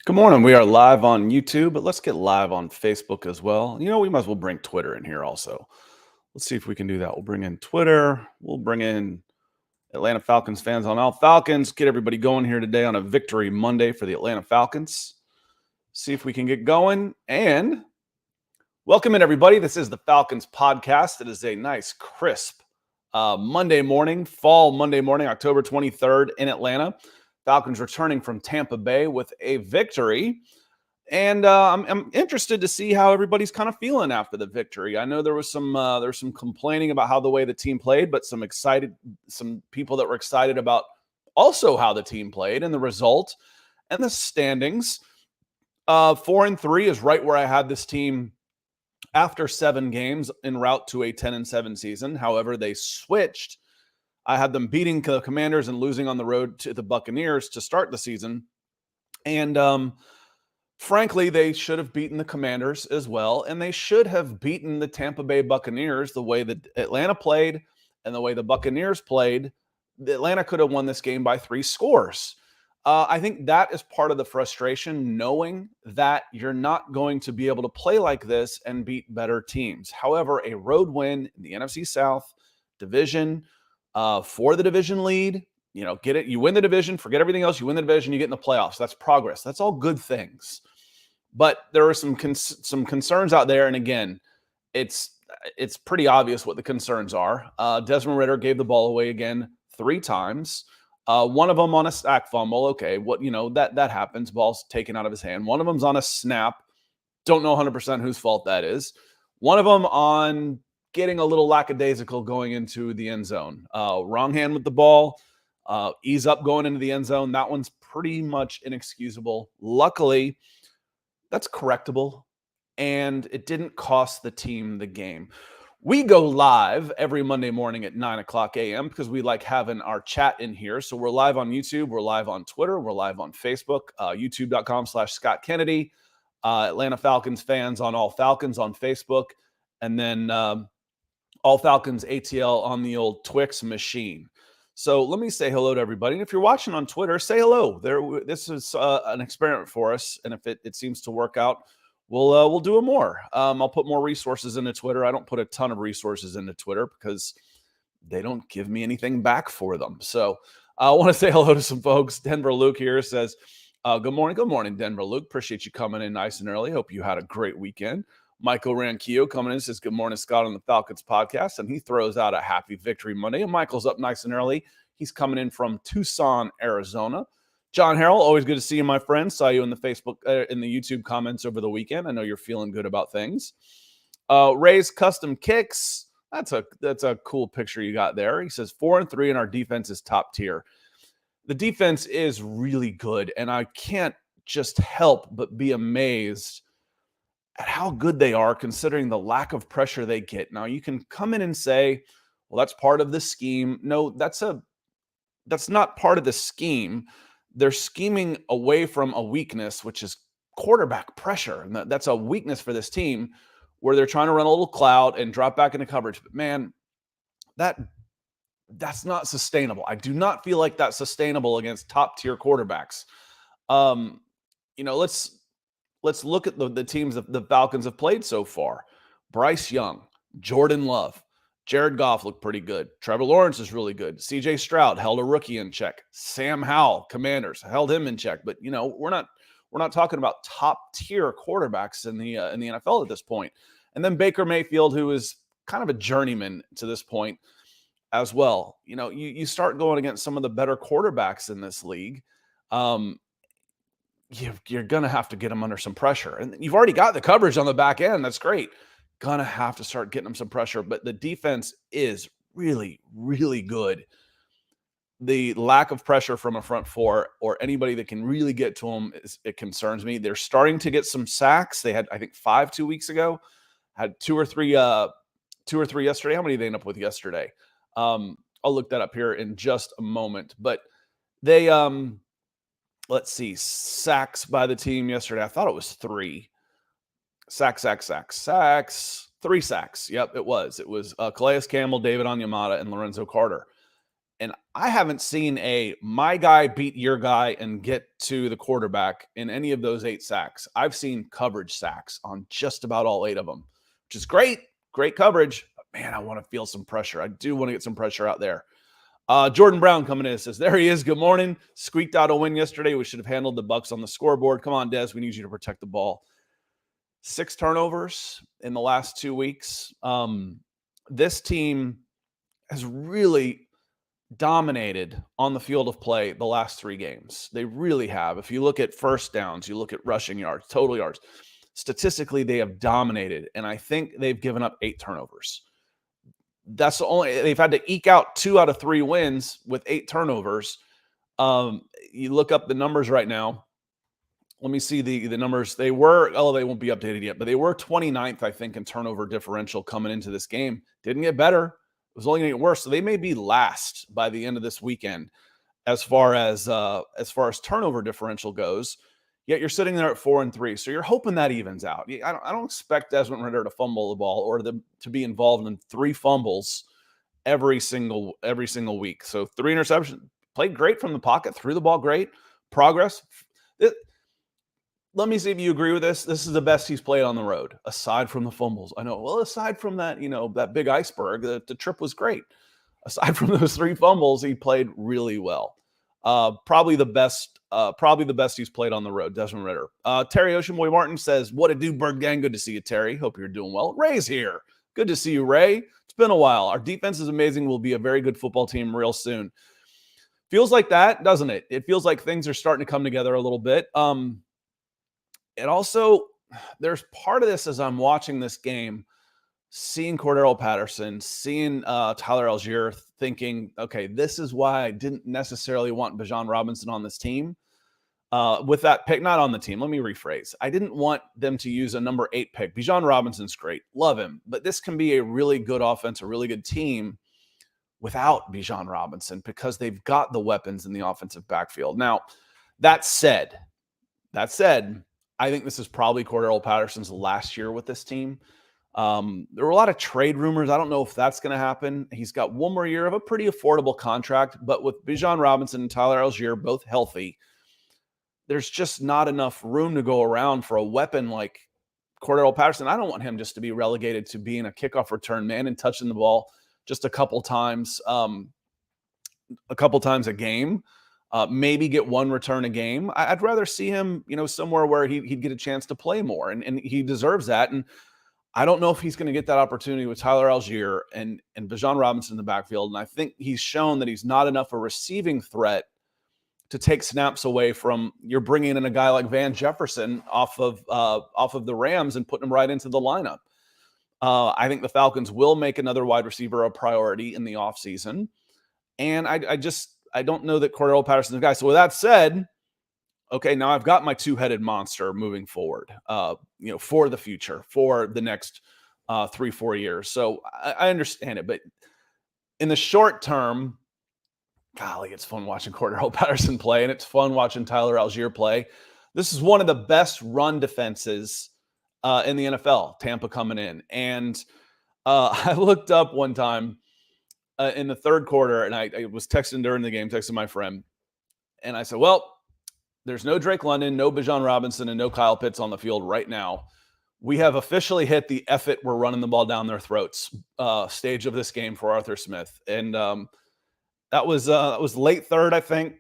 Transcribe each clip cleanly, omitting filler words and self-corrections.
Good morning. We are live on YouTube, but let's get live on Facebook as well. We might as well bring Twitter in here also. Let's see if we can do that. We'll bring in Twitter. We'll bring in Atlanta Falcons fans on all Falcons. Get everybody going here today on a victory Monday for the Atlanta Falcons. See if we can get going. And welcome in, everybody. This is the Falcons Podcast. It is a nice, crisp Monday morning, fall Monday morning, October 23rd in Atlanta. Falcons returning from Tampa Bay with a victory. And I'm interested to see how everybody's kind of feeling after the victory. I know there was some complaining about how the way the team played, but some people that were excited about also how the team played and the result and the standings. 4-3 is right where I had this team after 7 games en route to a 10-7 season. However, they switched. I had them beating the Commanders and losing on the road to the Buccaneers to start the season. And frankly, they should have beaten the Commanders as well. And they should have beaten the Tampa Bay Buccaneers the way that Atlanta played and the way the Buccaneers played. Atlanta could have won this game by 3 scores. I think that is part of the frustration, knowing that you're not going to be able to play like this and beat better teams. However, a road win in the NFC South division, for the division lead, get it. You win the division, forget everything else. You win the division, you get in the playoffs. That's progress. That's all good things. But there are some concerns out there. And again, it's pretty obvious what the concerns are. Desmond Ridder gave the ball away again 3 times. One of them on a sack fumble. Okay, that happens. Ball's taken out of his hand. One of them's on a snap. Don't know 100% whose fault that is. One of them on getting a little lackadaisical going into the end zone. Wrong hand with the ball, ease up going into the end zone. That one's pretty much inexcusable. Luckily, that's correctable, and it didn't cost the team the game. We go live every Monday morning at 9 o'clock a.m. because we like having our chat in here. So we're live on YouTube. We're live on Twitter. We're live on Facebook, youtube.com/Scott Kennedy. Atlanta Falcons fans on All Falcons on Facebook. And then All Falcons ATL on the old Twix machine. So let me say hello to everybody. And if you're watching on Twitter, say hello. This is an experiment for us. And if it seems to work out, we'll do it more. I'll put more resources into Twitter. I don't put a ton of resources into Twitter because they don't give me anything back for them. So I want to say hello to some folks. Denver Luke here says, good morning. Good morning, Denver Luke. Appreciate you coming in nice and early. Hope you had a great weekend. Michael Ranquillo coming in says, good morning, Scott, on the Falcons podcast. And he throws out a happy victory Monday. And Michael's up nice and early. He's coming in from Tucson, Arizona. John Harrell, always good to see you, my friend. Saw you in the Facebook, in the YouTube comments over the weekend. I know you're feeling good about things. Ray's Custom Kicks. That's a cool picture you got there. He says 4-3 and our defense is top tier. The defense is really good. And I can't just help but be amazed at how good they are considering the lack of pressure they get. Now, you can come in and say, well, that's part of the scheme. No, that's not part of the scheme. They're scheming away from a weakness, which is quarterback pressure. And that's a weakness for this team where they're trying to run a little cloud and drop back into coverage. But man, that's not sustainable. I do not feel like that's sustainable against top tier quarterbacks. Let's look at the teams that the Falcons have played so far. Bryce Young, Jordan Love, Jared Goff looked pretty good. Trevor Lawrence is really good. C.J. Stroud held a rookie in check. Sam Howell, Commanders, held him in check. But we're not talking about top tier quarterbacks in the NFL at this point. And then Baker Mayfield, who is kind of a journeyman to this point as well. You start going against some of the better quarterbacks in this league. You're going to have to get them under some pressure. And you've already got the coverage on the back end. That's great. Going to have to start getting them some pressure. But the defense is really, really good. The lack of pressure from a front four or anybody that can really get to them, it concerns me. They're starting to get some sacks. They had, I think, 5 2 weeks ago. Had 2 or 3 yesterday. How many did they end up with yesterday? I'll look that up here in just a moment. But they let's see, sacks by the team yesterday. I thought it was 3. Sacks. 3 sacks. Yep, it was. It was Calais Campbell, David Onyemata, and Lorenzo Carter. And I haven't seen a my guy beat your guy and get to the quarterback in any of those 8 sacks. I've seen coverage sacks on just about all 8 of them, which is great. Great coverage. But man, I want to feel some pressure. I do want to get some pressure out there. Jordan Brown coming in says, there he is. Good morning. Squeaked out a win yesterday. We should have handled the Bucs on the scoreboard. Come on, Des. We need you to protect the ball. 6 turnovers in the last 2 weeks. This team has really dominated on the field of play the last 3 games. They really have. If you look at first downs, you look at rushing yards, total yards, statistically, they have dominated. And I think they've given up 8 turnovers. That's the only, they've had to eke out 2 out of 3 wins with 8 turnovers. You look up the numbers right now. Let me see the numbers. They were, they won't be updated yet, but they were 29th, I think, in turnover differential coming into this game. Didn't get better. It was only going to get worse. So they may be last by the end of this weekend as far as turnover differential goes. Yet you're sitting there at 4-3. So you're hoping that evens out. I don't expect Desmond Ridder to fumble the ball or to be involved in 3 fumbles every single week. So 3 interceptions. Played great from the pocket, threw the ball great. Progress. Let me see if you agree with this. This is the best he's played on the road, aside from the fumbles. I know. Well, aside from that, that big iceberg, the trip was great. Aside from those 3 fumbles, he played really well. Probably the best he's played on the road, Desmond Ridder. Terry Oceanboy Martin says, what a do, Bird Gang. Good to see you, Terry. Hope you're doing well. Ray's here. Good to see you, Ray. It's been a while. Our defense is amazing. We'll be a very good football team real soon. Feels like that, doesn't it? It feels like things are starting to come together a little bit. It also, there's part of this as I'm watching this game, seeing Cordero Patterson, seeing Tyler Algier, thinking, okay, this is why I didn't necessarily want Bijan Robinson on this team. With that pick, not on the team, let me rephrase. I didn't want them to use a number 8 pick. Bijan Robinson's great. Love him. But this can be a really good offense, a really good team without Bijan Robinson because they've got the weapons in the offensive backfield. Now, that said, I think this is probably Cordero Patterson's last year with this team. There were a lot of trade rumors. I don't know if that's going to happen. He's got 1 more year of a pretty affordable contract, but with Bijan Robinson and Tyler Algier both healthy, there's just not enough room to go around for a weapon like Cordero Patterson. I don't want him just to be relegated to being a kickoff return man and touching the ball just a couple times a game. Maybe get 1 return a game. I'd rather see him, somewhere where he'd get a chance to play more, and he deserves that. And I don't know if he's going to get that opportunity with Tyler Algier and Bijan Robinson in the backfield. And I think he's shown that he's not enough a receiving threat to take snaps away from. You're bringing in a guy like Van Jefferson off of the Rams and putting him right into the lineup. I think the Falcons will make another wide receiver a priority in the offseason. And I don't know that Cordero Patterson's the guy. So with that said, okay, now I've got my 2-headed monster moving forward, for the future, for the next 3-4 years. So I understand it, but in the short term, golly, it's fun watching Cordero Patterson play, and it's fun watching Tyler Algier play. This is one of the best run defenses in the NFL, Tampa coming in. And I looked up one time, in the third quarter, and I was texting during the game, texting my friend, and I said, well, there's no Drake London, no Bijan Robinson, and no Kyle Pitts on the field right now. We have officially hit the F it, we're running the ball down their throats stage of this game for Arthur Smith. And that was late third, I think,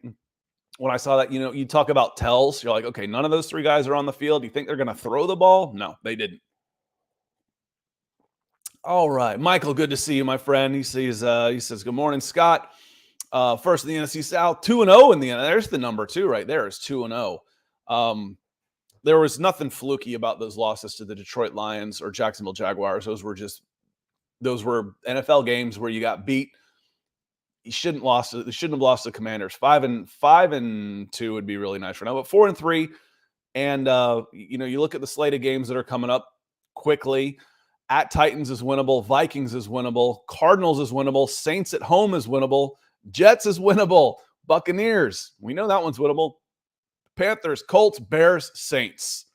when I saw that. You talk about tells. You're like, okay, none of those 3 guys are on the field. You think they're going to throw the ball? No, they didn't. All right, Michael, good to see you, my friend. He says, good morning, Scott. First in the NFC South, 2-0 in the end. There's the number 2 right there. It's 2-0. There was nothing fluky about those losses to the Detroit Lions or Jacksonville Jaguars. Those were NFL games where you got beat. You shouldn't have lost to Commanders. 5-2 would be really nice for now, but 4-3. And you look at the slate of games that are coming up quickly. At Titans is winnable. Vikings is winnable. Cardinals is winnable. Saints at home is winnable. Jets is winnable. Buccaneers, we know that one's winnable. Panthers, Colts, Bears, Saints.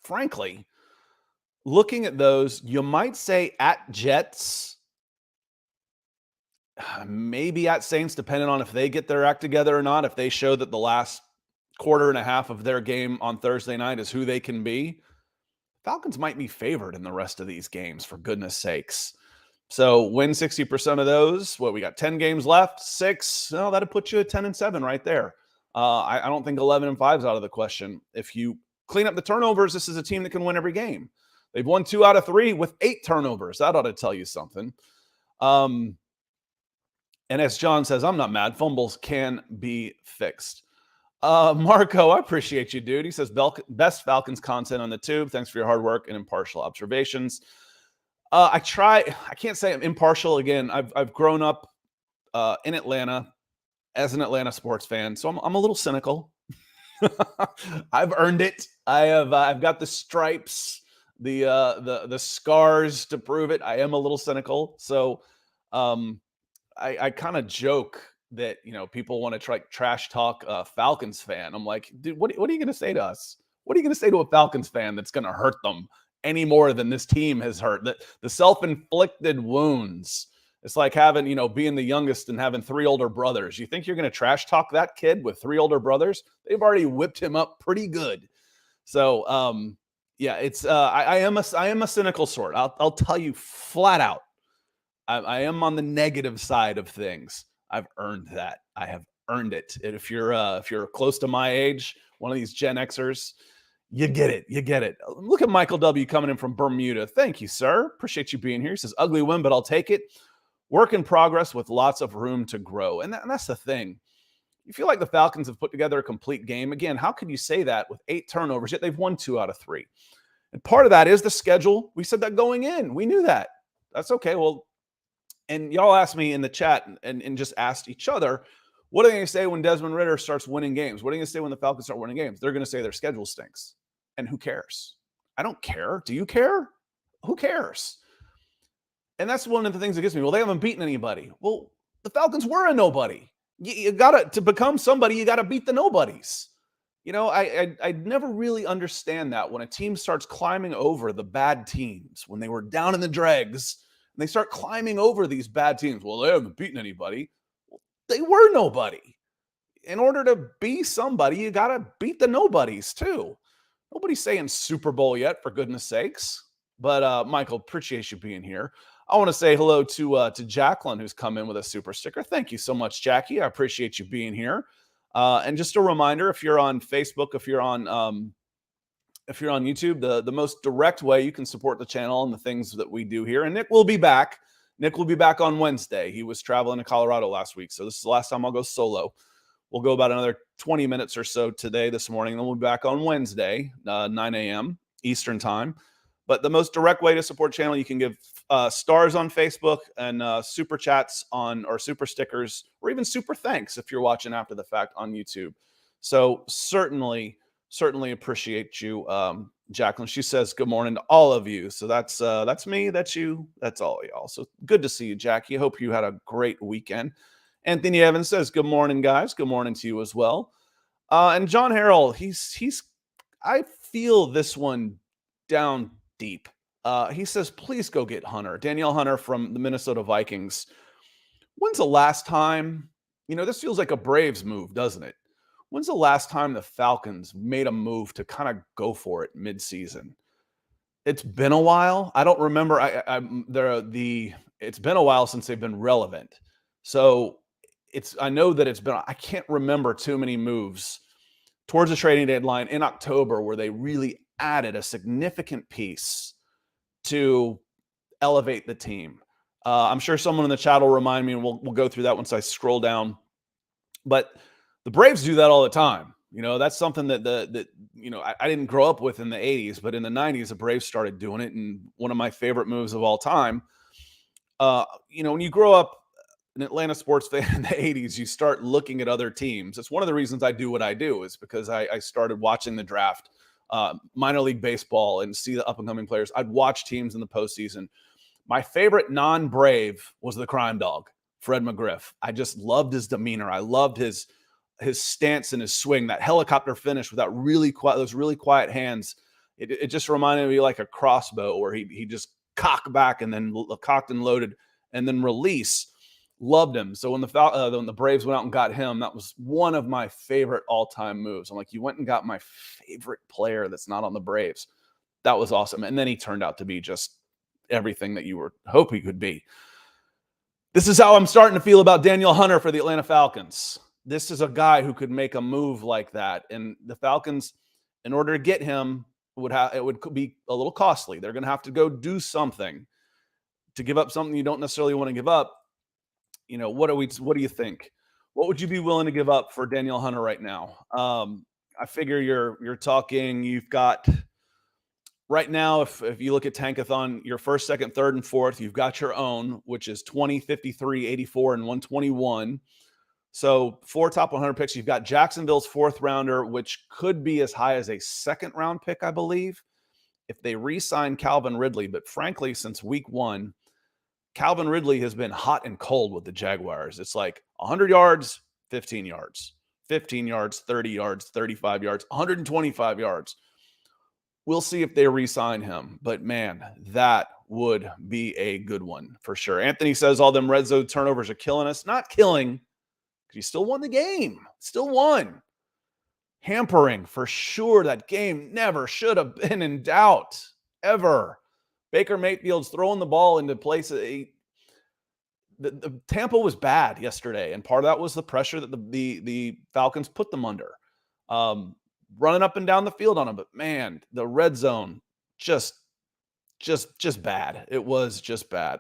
Frankly, looking at those, you might say at Jets maybe at Saints, depending on if they get their act together or not. If they show that the last quarter and a half of their game on Thursday night is who they can be, Falcons might be favored in the rest of these games, for goodness sakes. So win 60% of those. What, we got 10 games left, 6. No, that'd put you at 10-7 right there. I don't think 11-5 is out of the question. If you clean up the turnovers, this is a team that can win every game. They've won 2 out of 3 with 8 turnovers. That ought to tell you something. And as John says, I'm not mad. Fumbles can be fixed. Marco, I appreciate you, dude. He says, best Falcons content on the tube. Thanks for your hard work and impartial observations. I can't say I'm impartial. Again, I've grown up in Atlanta as an Atlanta sports fan, so I'm a little cynical. I've earned it. I've got the stripes, the scars to prove it. I am a little cynical. So I kind of joke that, people want to try trash talk a Falcons fan. I'm like, dude, what are you going to say to us? What are you going to say to a Falcons fan that's going to hurt them any more than this team has hurt? The self-inflicted wounds. It's like having, being the youngest and having 3 older brothers. You think you're going to trash talk that kid with 3 older brothers? They've already whipped him up pretty good. So, yeah, it's I am a cynical sort. I'll tell you flat out. I am on the negative side of things. I've earned that. I have earned it. And if you're close to my age, one of these Gen Xers, you get it. You get it. Look at Michael W. coming in from Bermuda. Thank you, sir. Appreciate you being here. He says, ugly win, but I'll take it. Work in progress with lots of room to grow. And that's the thing. You feel like the Falcons have put together a complete game. Again, how could you say that with 8 turnovers, yet they've won 2 out of 3? And part of that is the schedule. We said that going in. We knew that. That's okay. Well, and y'all asked me in the chat and just asked each other, what are they going to say when Desmond Ridder starts winning games? What are they going to say when the Falcons start winning games? They're going to say their schedule stinks. And who cares? I don't care. Do you care? Who cares? And that's one of the things that gets me. Well, they haven't beaten anybody. Well, the Falcons were a nobody. You got to become somebody, you got to beat the nobodies. I never really understand that when a team starts climbing over the bad teams, when they were down in the dregs, and they start climbing over these bad teams. Well, they haven't beaten anybody. They were nobody. In order to be somebody, you got to beat the nobodies too. Nobody's saying Super Bowl yet, for goodness sakes. But Michael, appreciate you being here. I want to say hello to Jacqueline, who's come in with a super sticker. Thank you so much, Jackie. I appreciate you being here. And just a reminder, if you're on Facebook, if you're on YouTube, the most direct way you can support the channel and the things that we do here. And Nick will be back. Nick will be back on Wednesday. He was traveling to Colorado last week, so this is the last time I'll go solo. We'll go about another 20 minutes or so this morning. Then we'll be back on Wednesday, 9 a.m. Eastern time. But the most direct way to support the channel, you can give stars on Facebook and super chats or super stickers, or even super thanks if you're watching after the fact on YouTube. So certainly appreciate you, Jacqueline. She says good morning to all of you. So that's me, that's you, that's all of y'all. So good to see you, Jackie. I hope you had a great weekend. Anthony Evans says good morning, guys. Good morning to you as well. And John Harrell, I feel this one down deep. He says, please go get Hunter. Danielle Hunter from the Minnesota Vikings. When's the last time, this feels like a Braves move, doesn't it? When's the last time the Falcons made a move to kind of go for it midseason? It's been a while. I don't remember. It's been a while since they've been relevant. So I know that I can't remember too many moves towards the trading deadline in October where they really added a significant piece to elevate the team. I'm sure someone in the chat will remind me, and we'll go through that once I scroll down. But the Braves do that all the time. That's something that I didn't grow up with in the 80s, but in the 90s, the Braves started doing it. And one of my favorite moves of all time, when you grow up an Atlanta sports fan in the 80s, you start looking at other teams. It's one of the reasons I do what I do, is because I started watching the draft, minor league baseball, and see the up-and-coming players. I'd watch teams in the postseason. My favorite non-Brave was the crime dog, Fred McGriff. I just loved his demeanor. I loved his stance and his swing, that helicopter finish with those really quiet hands. It just reminded me like a crossbow where he just cocked back and then cocked and loaded and then release. Loved him. So when the Braves went out and got him, that was one of my favorite all-time moves. I'm like, you went and got my favorite player that's not on the Braves. That was awesome. And then he turned out to be just everything that you were hoping he could be. This is how I'm starting to feel about Danielle Hunter for the Atlanta Falcons. This is a guy who could make a move like that. And the Falcons, in order to get him, it would be a little costly. They're going to have to go do something to give up something you don't necessarily want to give up. You know, what do you think? What would you be willing to give up for Danielle Hunter right now? I figure you're talking, you've got right now, if you look at Tankathon, your first, second, third, and fourth, you've got your own, which is 20, 53, 84, and 121. So 4 top 100 picks. You've got Jacksonville's 4th rounder, which could be as high as a 2nd round pick, I believe, if they re-sign Calvin Ridley. But frankly, since week 1, Calvin Ridley has been hot and cold with the Jaguars. It's like 100 yards, 15 yards, 15 yards, 30 yards, 35 yards, 125 yards. We'll see if they re-sign him. But, man, that would be a good one for sure. Anthony says all them red zone turnovers are killing us. Not killing, because you still won the game. Still won. Hampering for sure. That game never should have been in doubt, ever. Baker Mayfield's throwing the ball into places. The Tampa was bad yesterday, and part of that was the pressure that the Falcons put them under. Running up and down the field on them. But, man, the red zone, just bad. It was just bad.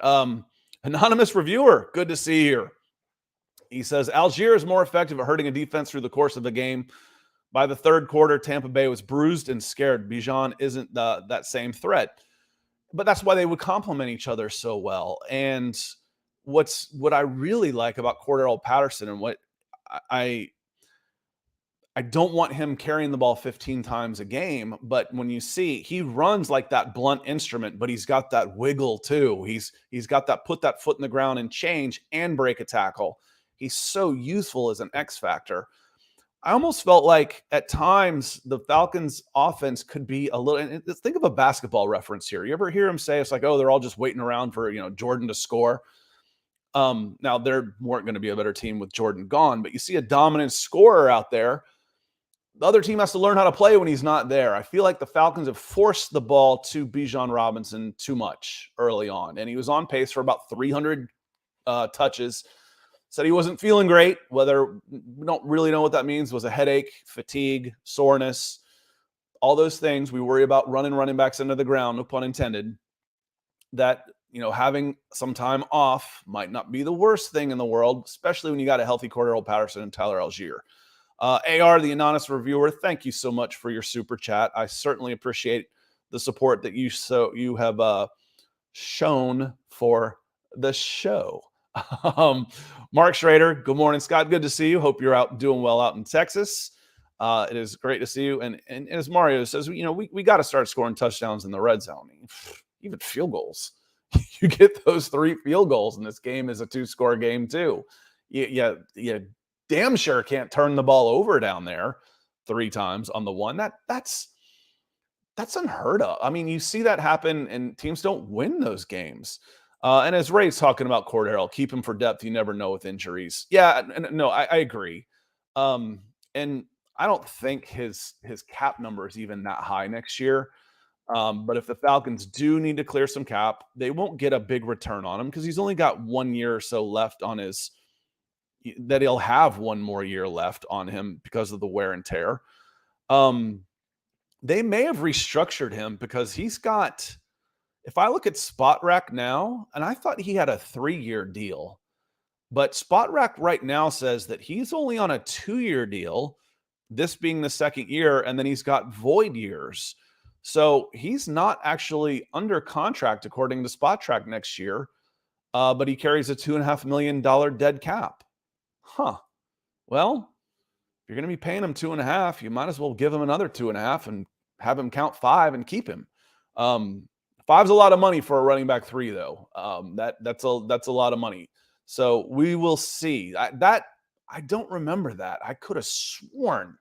Anonymous reviewer, good to see you here. He says, Algier is more effective at hurting a defense through the course of the game. By the third quarter, Tampa Bay was bruised and scared. Bijan isn't that same threat. But that's why they would complement each other so well. And what I really like about Cordarrelle Patterson, and what I don't want him carrying the ball 15 times a game, but when you see, he runs like that blunt instrument, but he's got that wiggle too. He's got that put that foot in the ground and change and break a tackle. He's so useful as an X factor. I almost felt like at times the Falcons offense could be a little, and think of a basketball reference here. You ever hear him say, it's like, oh, they're all just waiting around for, Jordan to score. Now they weren't going to be a better team with Jordan gone, but you see a dominant scorer out there. The other team has to learn how to play when he's not there. I feel like the Falcons have forced the ball to Bijan Robinson too much early on, and he was on pace for about 300 touches. Said he wasn't feeling great, whether we don't really know what that means. Was a headache, fatigue, soreness, all those things we worry about running backs into the ground, no pun intended. That, having some time off might not be the worst thing in the world, especially when you got a healthy Cordarrelle Patterson and Tyler Algier. AR, the anonymous reviewer, thank you so much for your super chat. I certainly appreciate the support that you have shown for the show. Mark Schrader, good morning, Scott. Good to see you. Hope you're out doing well out in Texas. It is great to see you. And as Mario says, we got to start scoring touchdowns in the red zone, even field goals. You get those 3 field goals, and this game is a 2-score game too. You damn sure can't turn the ball over down there 3 times on the one. That's unheard of. I mean, you see that happen, and teams don't win those games. And as Ray's talking about Cordarrelle, keep him for depth. You never know with injuries. Yeah, no, I agree. And I don't think his cap number is even that high next year. But if the Falcons do need to clear some cap, they won't get a big return on him because he's only got 1 year or so left on that he'll have 1 more year left on him because of the wear and tear. They may have restructured him because he's got, if I look at Spot Rack now, and I thought he had a 3-year deal, but Spot Rack right now says that he's only on a 2-year deal, this being the 2nd year, and then he's got void years. So he's not actually under contract according to Spot Track next year, but he carries a $2.5 million dead cap. Huh. Well, if you're going to be paying him 2.5, you might as well give him another 2.5 and have him count 5 and keep him. 5's a lot of money for a running back 3, though. That's a lot of money. So we will see. I don't remember that. I could have sworn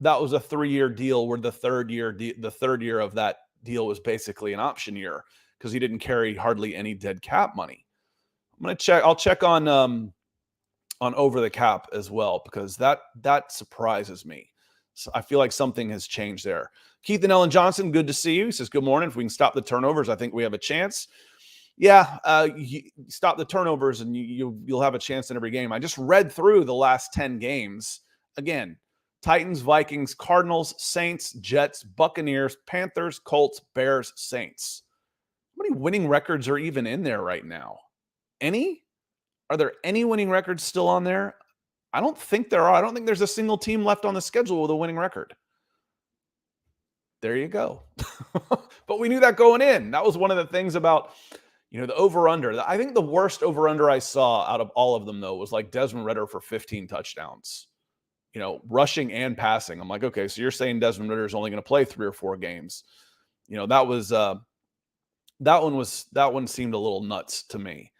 that was a 3-year deal where the third year of that deal was basically an option year because he didn't carry hardly any dead cap money. I'll check on over the cap as well, because that surprises me. So I feel like something has changed there. Keith and Ellen Johnson, good to see you. He says, good morning. If we can stop the turnovers, I think we have a chance. Yeah, you stop the turnovers and you'll have a chance in every game. I just read through the last 10 games. Again, Titans, Vikings, Cardinals, Saints, Jets, Buccaneers, Panthers, Colts, Bears, Saints. How many winning records are even in there right now? Any? Are there any winning records still on there? I don't think there are. I don't think there's a single team left on the schedule with a winning record. There you go. But we knew that going in. That was one of the things about, the over-under. I think the worst over-under I saw out of all of them, though, was like Desmond Ridder for 15 touchdowns, rushing and passing. I'm like, okay, so you're saying Desmond Ridder is only going to play 3 or 4 games. That one seemed a little nuts to me.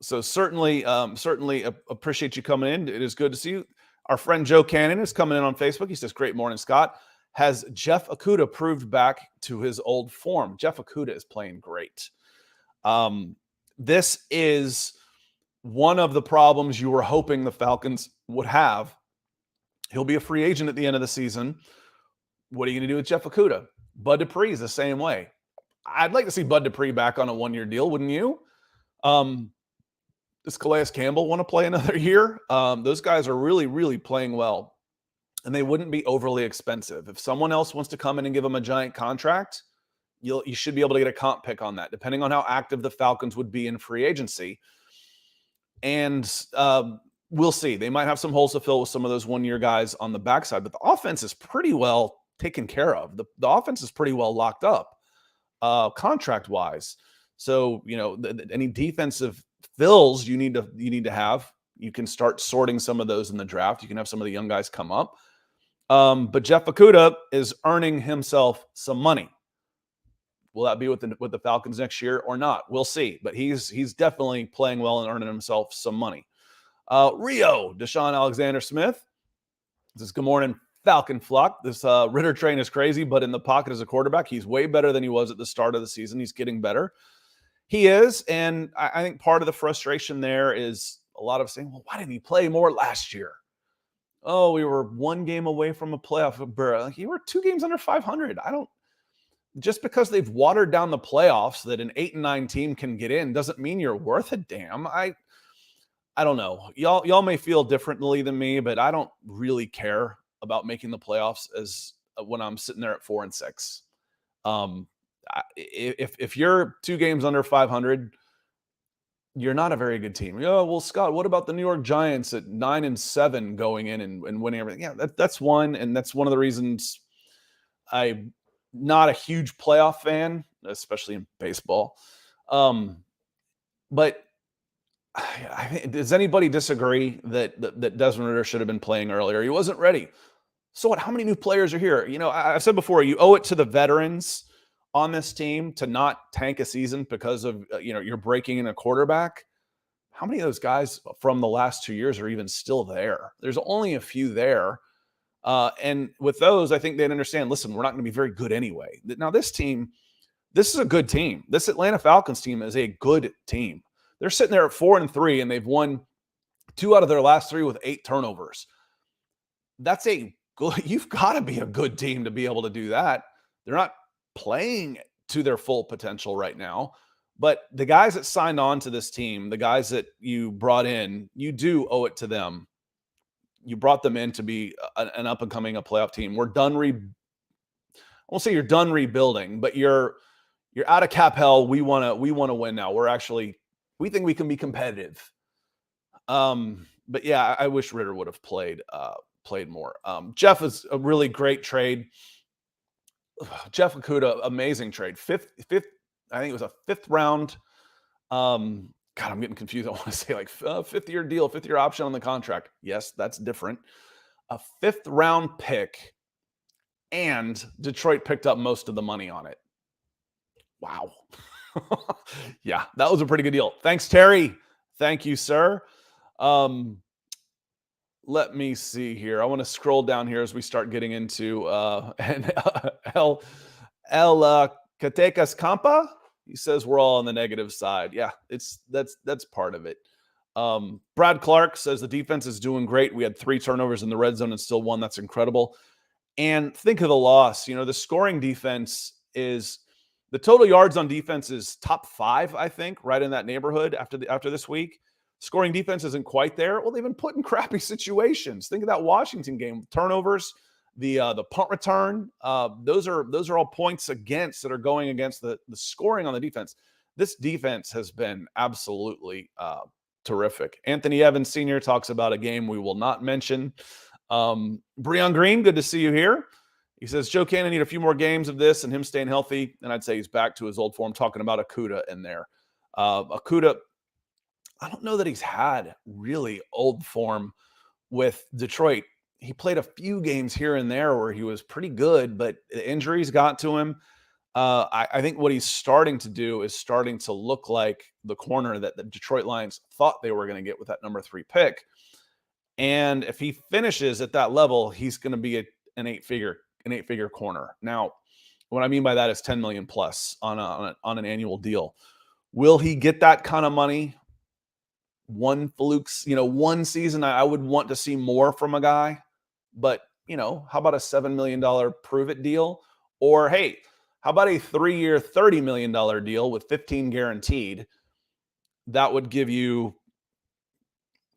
So certainly appreciate you coming in. It is good to see you. Our friend Joe Cannon is coming in on Facebook. He says, great morning, Scott. Has Jeff Okudah proved back to his old form? Jeff Okudah is playing great. This is one of the problems you were hoping the Falcons would have. He'll be a free agent at the end of the season. What are you going to do with Jeff Okudah? Bud Dupree is the same way. I'd like to see Bud Dupree back on a 1-year deal, wouldn't you? Does Calais Campbell want to play another year? Those guys are really, really playing well, and they wouldn't be overly expensive. If someone else wants to come in and give them a giant contract, you should be able to get a comp pick on that, depending on how active the Falcons would be in free agency. And we'll see. They might have some holes to fill with some of those 1-year guys on the backside, but the offense is pretty well taken care of. The offense is pretty well locked up contract-wise. So, any defensive fills you need to have, you can start sorting some of those in the draft. You can have some of the young guys come up. But Jeff Okudah is earning himself some money. Will that be with the Falcons next year or not? We'll see. But he's definitely playing well and earning himself some money. Rio, Deshaun Alexander-Smith says, good morning, Falcon flock. This Ritter train is crazy, but in the pocket as a quarterback, he's way better than he was at the start of the season. He's getting better. He is, and I think part of the frustration there is a lot of saying, well, why didn't he play more last year? Oh, we were 1 game away from a playoff berth. Like, you were 2 games under 500. Just because they've watered down the playoffs that an 8-9 team can get in doesn't mean you're worth a damn. I don't know. Y'all may feel differently than me, but I don't really care about making the playoffs as when I'm sitting there at 4-6. If you're 2 games under 500, you're not a very good team. Oh, well, Scott, what about the New York Giants at 9-7 going in and winning everything? Yeah, that's one. And that's one of the reasons I'm not a huge playoff fan, especially in baseball. But does anybody disagree that Desmond Ridder should have been playing earlier? He wasn't ready. So what? How many new players are here? I've said before, you owe it to the veterans on this team to not tank a season because of, you're breaking in a quarterback. How many of those guys from the last 2 years are even still there? There's only a few there. And with those, I think they'd understand, listen, we're not going to be very good anyway. Now, this is a good team. This Atlanta Falcons team is a good team. They're sitting there at 4-3, and they've won 2 out of their last 3 with 8 turnovers. That's you've got to be a good team to be able to do that. They're not playing to their full potential right now, but the guys that signed on to this team, the guys that you brought in, you do owe it to them. You brought them in to be an up and coming, a playoff team. We're done. I won't say you're done rebuilding, but you're out of cap hell. We want to win now. We think we can be competitive. But yeah, I wish Ritter would have played more. Jeff is a really great trade. Jeff Okudah, amazing trade. Fifth, I think it was a 5th round. God, I'm getting confused. I want to say like 5th-year deal, 5th-year option on the contract. Yes, that's different. A 5th round pick, and Detroit picked up most of the money on it. Wow. Yeah, that was a pretty good deal. Thanks, Terry. Thank you, sir. Let me see here. I want to scroll down here as we start getting into El Catecas Campa. He says we're all on the negative side. Yeah, that's part of it. Brad Clark says the defense is doing great. We had 3 turnovers in the red zone and still won. That's incredible. And think of the loss. The scoring defense is the total yards on defense is top 5, I think, right in that neighborhood after this week. Scoring defense isn't quite there. Well, they've been put in crappy situations. Think of that Washington game. Turnovers, the punt return. Those are all points against that are going against the scoring on the defense. This defense has been absolutely terrific. Anthony Evans Sr. talks about a game we will not mention. Breon Green, good to see you here. He says, Joe Cannon need a few more games of this and him staying healthy. And I'd say he's back to his old form, talking about Okudah in there. Okudah, I don't know that he's had really old form with Detroit. He played a few games here and there where he was pretty good, but the injuries got to him. I think what he's starting to do is starting to look like the corner that the Detroit Lions thought they were going to get with that number 3 pick. And if he finishes at that level, he's going to be an eight-figure corner. Now, what I mean by that is 10 million plus on an annual deal. Will he get that kind of money? One one season, I would want to see more from a guy. But, how about a $7 million prove-it deal? Or, hey, how about a 3-year, $30 million deal with 15 guaranteed? That would give you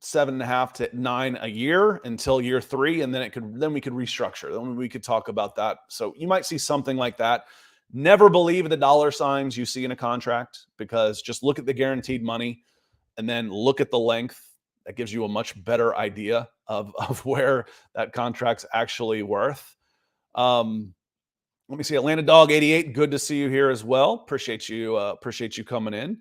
7.5 to 9 a year until year 3, and then we could restructure. Then we could talk about that. So you might see something like that. Never believe the dollar signs you see in a contract, because just look at the guaranteed money and then look at the length. That gives you a much better idea of where that contract's actually worth. Let me see. Atlanta Dog 88. Good to see you here as well. Appreciate you coming in.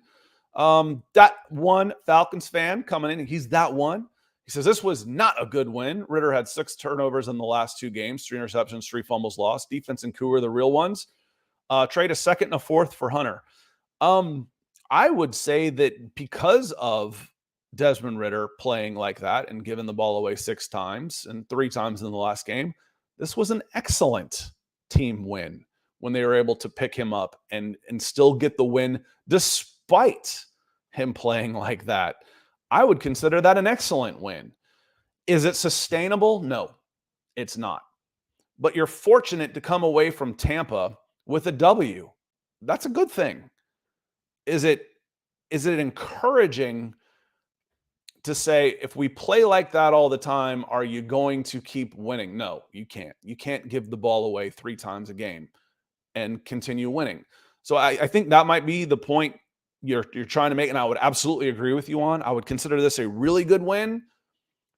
That one Falcons fan coming in. He's that one. He says this was not a good win. Ritter had 6 turnovers in the last 2 games, 3 interceptions, 3 fumbles lost. Defense and Koo are the real ones. Trade a 2nd and a 4th for Hunter. I would say that because of Desmond Ridder playing like that and giving the ball away 6 times and 3 times in the last game, this was an excellent team win when they were able to pick him up and still get the win despite him playing like that. I would consider that an excellent win. Is it sustainable? No, it's not. But you're fortunate to come away from Tampa with a W. That's a good thing. Is it encouraging to say, if we play like that all the time, are you going to keep winning? No, you can't. You can't give the ball away 3 times a game and continue winning. So I think that might be the point you're trying to make, and I would absolutely agree with you on. I would consider this a really good win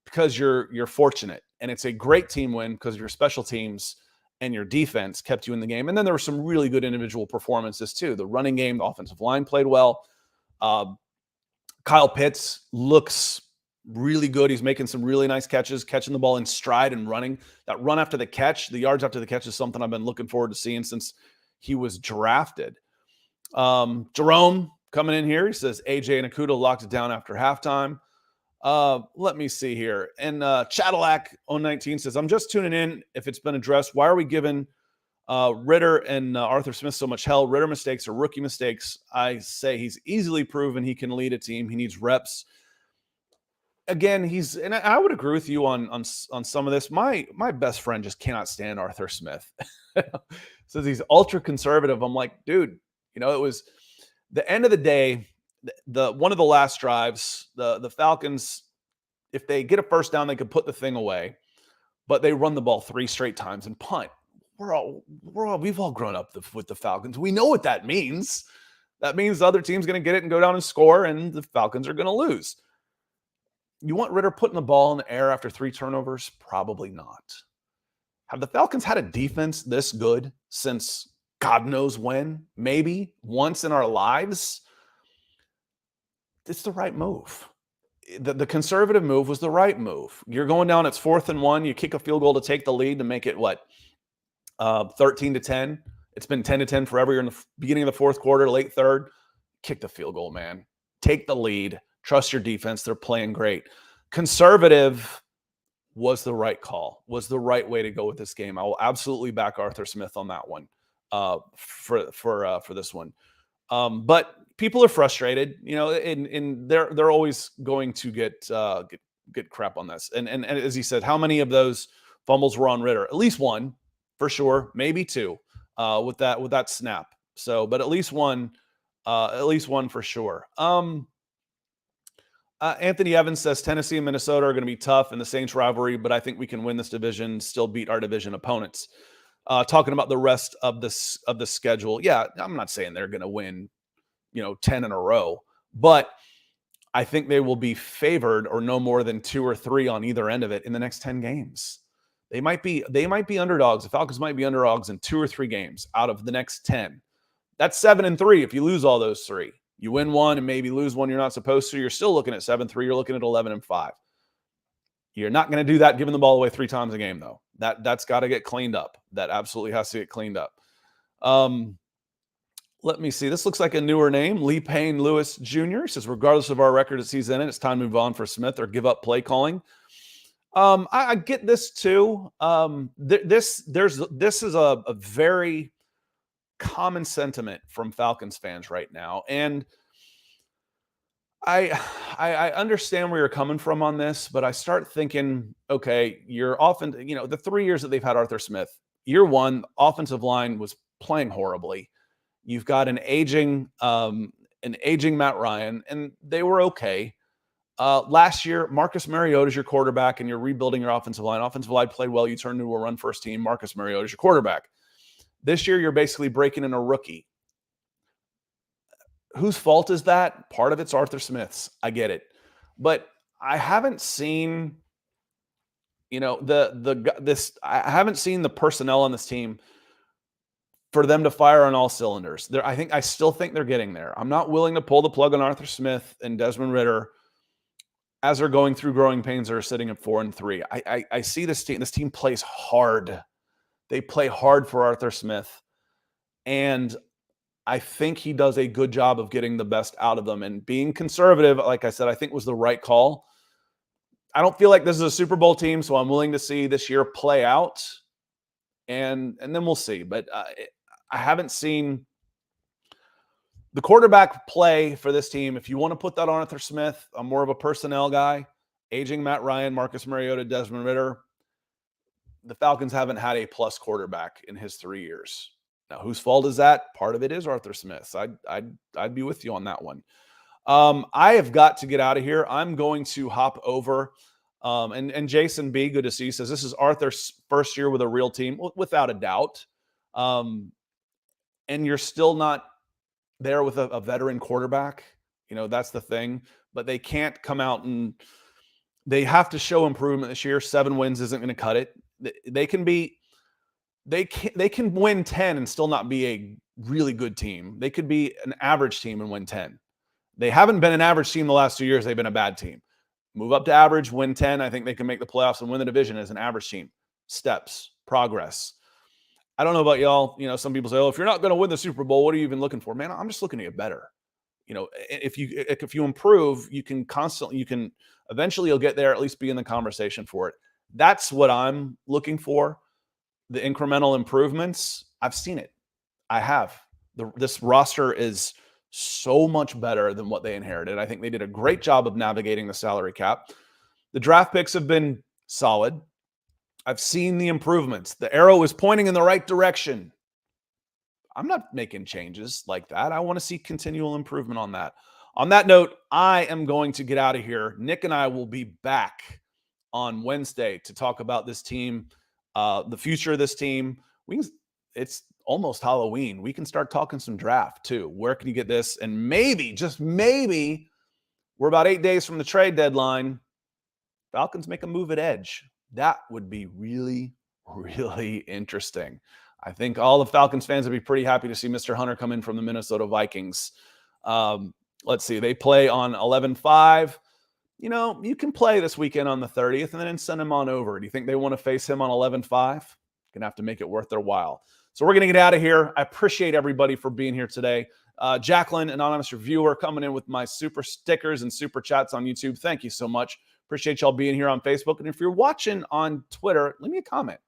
because you're fortunate, and it's a great team win because your special teams and your defense kept you in the game. And then there were some really good individual performances too. The running game, the offensive line played well. Kyle Pitts looks really good. He's making some really nice catches, catching the ball in stride and running. That run after the catch, the yards after the catch, is something I've been looking forward to seeing since he was drafted. Jerome coming in here, he says AJ and Okudah locked it down after halftime. Let me see here. And Cadillac 019 says, I'm just tuning in if it's been addressed. Why are we giving Ritter and Arthur Smith so much hell? Ritter mistakes are rookie mistakes. I say he's easily proven he can lead a team. He needs reps. Again, and I would agree with you on some of this. My best friend just cannot stand Arthur Smith. Says he's ultra conservative. I'm like, dude, it was the end of the day. The one of the last drives, the Falcons, if they get a first down, they could put the thing away, but they run the ball 3 straight times and punt. We've all grown up with the Falcons. We know what that means. That means the other team's going to get it and go down and score, and the Falcons are going to lose. You want Ritter putting the ball in the air after 3 turnovers? Probably not. Have the Falcons had a defense this good since God knows when? Maybe once in our lives? It's the right move. The conservative move was the right move. You're going down, it's 4th and 1. You kick a field goal to take the lead to make it 13-10. It's been 10-10 forever. You're in the beginning of the 4th quarter, late 3rd. Kick the field goal, man. Take the lead. Trust your defense. They're playing great. Conservative was the right call, was the right way to go with this game. I will absolutely back Arthur Smith on that one for this one. But people are frustrated, and they're always going to get crap on this. And as he said, how many of those fumbles were on Ritter? At least one, for sure, maybe two, with that snap. So, but at least one for sure. Anthony Evans says Tennessee and Minnesota are going to be tough in the Saints rivalry, but I think we can win this division, still beat our division opponents. Talking about the rest of the schedule, yeah, I'm not saying they're going to win, 10 in a row, but I think they will be favored or no more than 2 or 3 on either end of it in the next 10 games. They might be underdogs. The Falcons might be underdogs in 2 or 3 games out of the next 10. That's 7-3 if you lose all those 3. You win one and maybe lose one you're not supposed to, you're still looking at 7-3. You're looking at 11-5. You're not going to do that giving the ball away 3 times a game, though. That's got to get cleaned up. That absolutely has to get cleaned up. Let me see. This looks like a newer name. Lee Payne Lewis Jr. says, regardless of our record at season end, it's time to move on for Smith or give up play calling. I get this too. This is a very common sentiment from Falcons fans right now. And I understand where you're coming from on this, but I start thinking, okay, you're often, the 3 years that they've had Arthur Smith, year one, offensive line was playing horribly. You've got an aging Matt Ryan, and they were okay. Last year, Marcus Mariota is your quarterback, and you're rebuilding your offensive line. Offensive line played well. You turned into a run-first team. Marcus Mariota is your quarterback. This year, you're basically breaking in a rookie. Whose fault is that? Part of it's Arthur Smith's. I get it. But I haven't seen, I haven't seen the personnel on this team for them to fire on all cylinders. I still think they're getting there. I'm not willing to pull the plug on Arthur Smith and Desmond Ridder as they're going through growing pains that are sitting at 4-3. I see this team. This team plays hard. They play hard for Arthur Smith. And I think he does a good job of getting the best out of them. And being conservative, like I said, I think was the right call. I don't feel like this is a Super Bowl team, so I'm willing to see this year play out. And then we'll see. But I haven't seen the quarterback play for this team. If you want to put that on Arthur Smith, I'm more of a personnel guy. Aging Matt Ryan, Marcus Mariota, Desmond Ridder. The Falcons haven't had a plus quarterback in his 3 years. Now, whose fault is that? Part of it is Arthur Smith's. I'd be with you on that one. I have got to get out of here. I'm going to hop over. And Jason B, good to see you, says this is Arthur's first year with a real team, without a doubt. And you're still not there with a veteran quarterback. That's the thing. But they can't come out and they have to show improvement this year. 7 wins isn't going to cut it. They can win 10 and still not be a really good team. They could be an average team and win 10. They haven't been an average team the last 2 years. They've been a bad team. Move up to average, win 10. I think they can make the playoffs and win the division as an average team. Steps, progress. I don't know about y'all. Some people say, oh, if you're not going to win the Super Bowl, what are you even looking for? Man, I'm just looking to get better. If you improve, you can eventually you'll get there, at least be in the conversation for it. That's what I'm looking for. The incremental improvements. I've seen it. I have. This roster is so much better than what they inherited. I think they did a great job of navigating the salary cap. The draft picks have been solid. I've seen the improvements. The arrow is pointing in the right direction. I'm not making changes like that. I want to see continual improvement on that. On that note, I am going to get out of here. Nick and I will be back on Wednesday to talk about this team, the future of this team. It's almost Halloween. We can start talking some draft too. Where can you get this? And maybe, just maybe, we're about 8 days from the trade deadline. Falcons make a move at edge. That would be really, really interesting. I think all the Falcons fans would be pretty happy to see Mr. Hunter come in from the Minnesota Vikings. Let's see. They play on 11-5. You can play this weekend on the 30th and then send him on over. Do you think they want to face him on 11-5? Going to have to make it worth their while. So we're going to get out of here. I appreciate everybody for being here today. Jacqueline, anonymous reviewer, coming in with my super stickers and super chats on YouTube. Thank you so much. Appreciate y'all being here on Facebook. And if you're watching on Twitter, leave me a comment.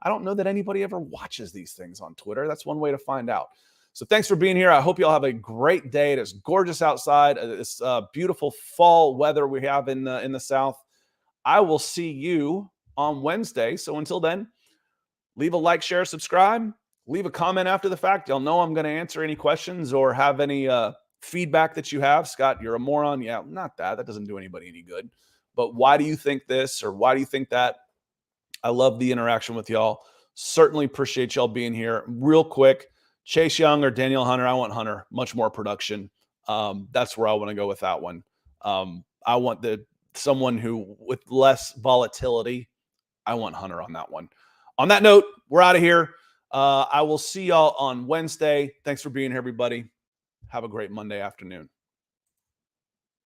I don't know that anybody ever watches these things on Twitter. That's one way to find out. So thanks for being here. I hope you all have a great day. It is gorgeous outside. It's beautiful fall weather we have in the South. I will see you on Wednesday. So until then, leave a like, share, subscribe, leave a comment after the fact. Y'all know I'm going to answer any questions or have any feedback that you have. Scott, you're a moron. Yeah, not that. That doesn't do anybody any good. But why do you think this or why do you think that? I love the interaction with y'all. Certainly appreciate y'all being here. Real quick, Chase Young or Daniel Hunter? I want Hunter. Much more production. That's where I want to go with that one. I want someone who with less volatility. I want Hunter on that one. On that note, we're out of here. I will see y'all on Wednesday. Thanks for being here, everybody. Have a great Monday afternoon.